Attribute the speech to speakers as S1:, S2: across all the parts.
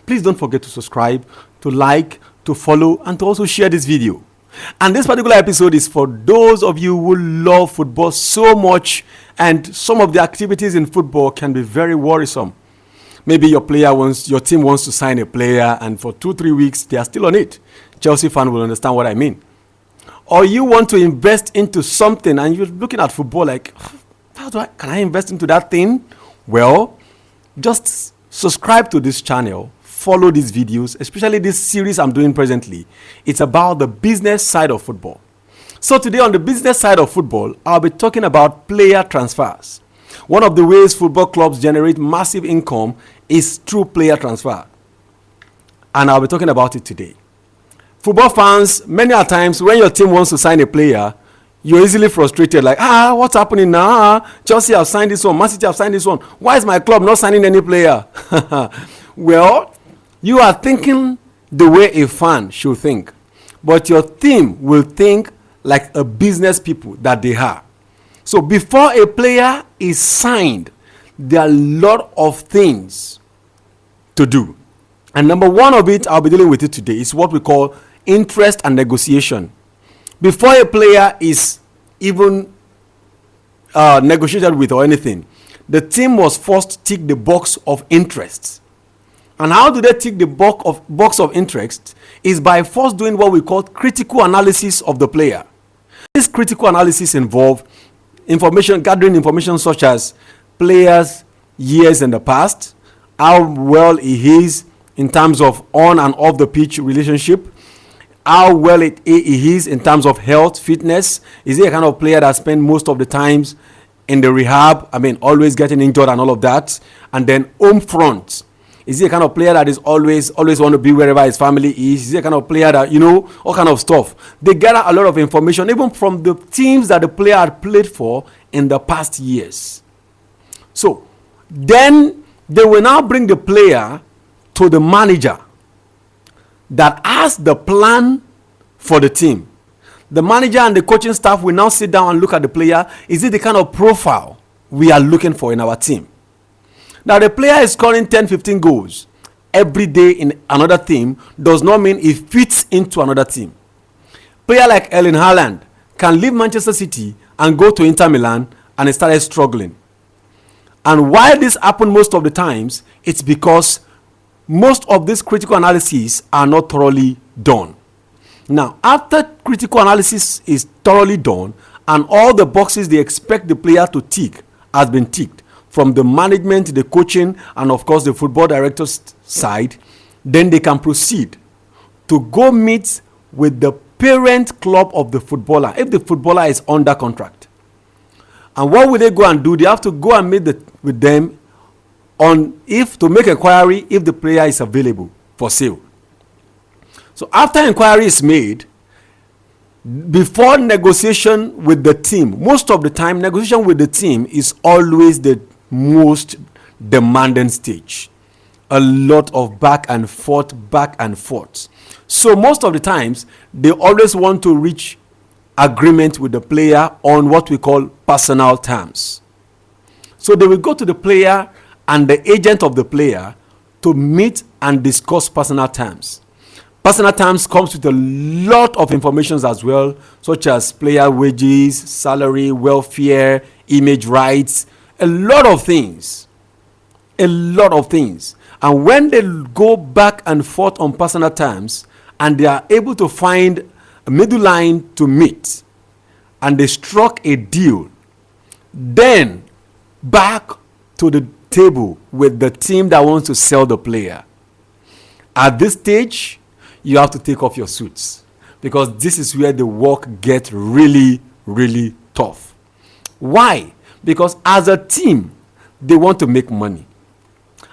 S1: please don't forget to subscribe, to like, to follow, and to also share this video. And this particular episode is for those of you who love football so much, and some of the activities in football can be very worrisome. Maybe your team wants to sign a player, and for 2-3 weeks they are still on it. Chelsea fan will understand what I mean. Or you want to invest into something and you're looking at football like, can I invest into that thing? Well, just subscribe to this channel, follow these videos, especially this series I'm doing presently. It's about the business side of football. So today on the business side of football, I'll be talking about player transfers. One of the ways football clubs generate massive income is through player transfer. And I'll be talking about it today. Football fans, many a times when your team wants to sign a player, you're easily frustrated, like, what's happening now? Chelsea have signed this one, Man City have signed this one. Why is my club not signing any player? Well, you are thinking the way a fan should think, but your team will think like a business people that they are. So before a player is signed, there are a lot of things to do. And number one of it, I'll be dealing with it today, is what we call interest and negotiation. Before a player is even negotiated with or anything, the team must first tick the box of interest. And how do they tick the box of interest? Is by first doing what we call critical analysis of the player. This critical analysis involves gathering information such as players' years in the past, how well he is in terms of on and off the pitch relationship, how well he is in terms of health, fitness. Is he a kind of player that spends most of the times in the rehab? Always getting injured and all of that. And then home front. Is he a kind of player that is always want to be wherever his family is? Is he a kind of player that, all kind of stuff? They gather a lot of information, even from the teams that the player had played for in the past years. So, then they will now bring the player to the manager that has the plan for the team. The manager and the coaching staff will now sit down and look at the player. Is it the kind of profile we are looking for in our team? Now, the player is scoring 10-15 goals every day in another team does not mean he fits into another team. Player like Erling Haaland can leave Manchester City and go to Inter Milan, and he started struggling. And why this happened most of the times, it's because most of these critical analyses are not thoroughly done. Now, after critical analysis is thoroughly done and all the boxes they expect the player to tick has been ticked from the management, the coaching, and of course the football director's side, then they can proceed to go meet with the parent club of the footballer if the footballer is under contract. And what will they go and do? They have to go and meet with them to make inquiry if the player is available for sale. So after inquiry is made, before negotiation with the team, most of the time negotiation with the team is always the most demanding stage. A lot of back and forth. So most of the times they always want to reach agreement with the player on what we call personal terms. So they will go to the player and the agent of the player to meet and discuss personal terms. Personal terms comes with a lot of information as well, such as player wages, salary, welfare, image rights, a lot of things. And when they go back and forth on personal terms and they are able to find a middle line to meet and they struck a deal, then back to the table with the team that wants to sell the player. At this stage, you have to take off your suits because this is where the work gets really, really tough. Why? Because as a team, they want to make money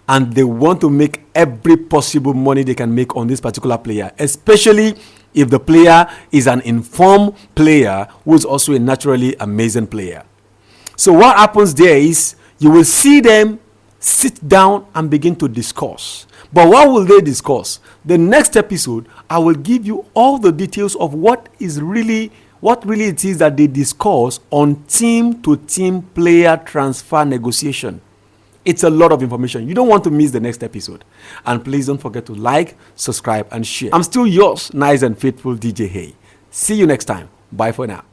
S1: and they want to make every possible money they can make on this particular player, especially if the player is an informed player who is also a naturally amazing player. So what happens there is you will see them sit down and begin to discuss. But what will they discuss? The next episode, I will give you all the details of what really it is that they discuss on team-to-team player transfer negotiation. It's a lot of information. You don't want to miss the next episode. And please don't forget to like, subscribe, and share. I'm still yours, nice and faithful DJ Hay. See you next time. Bye for now.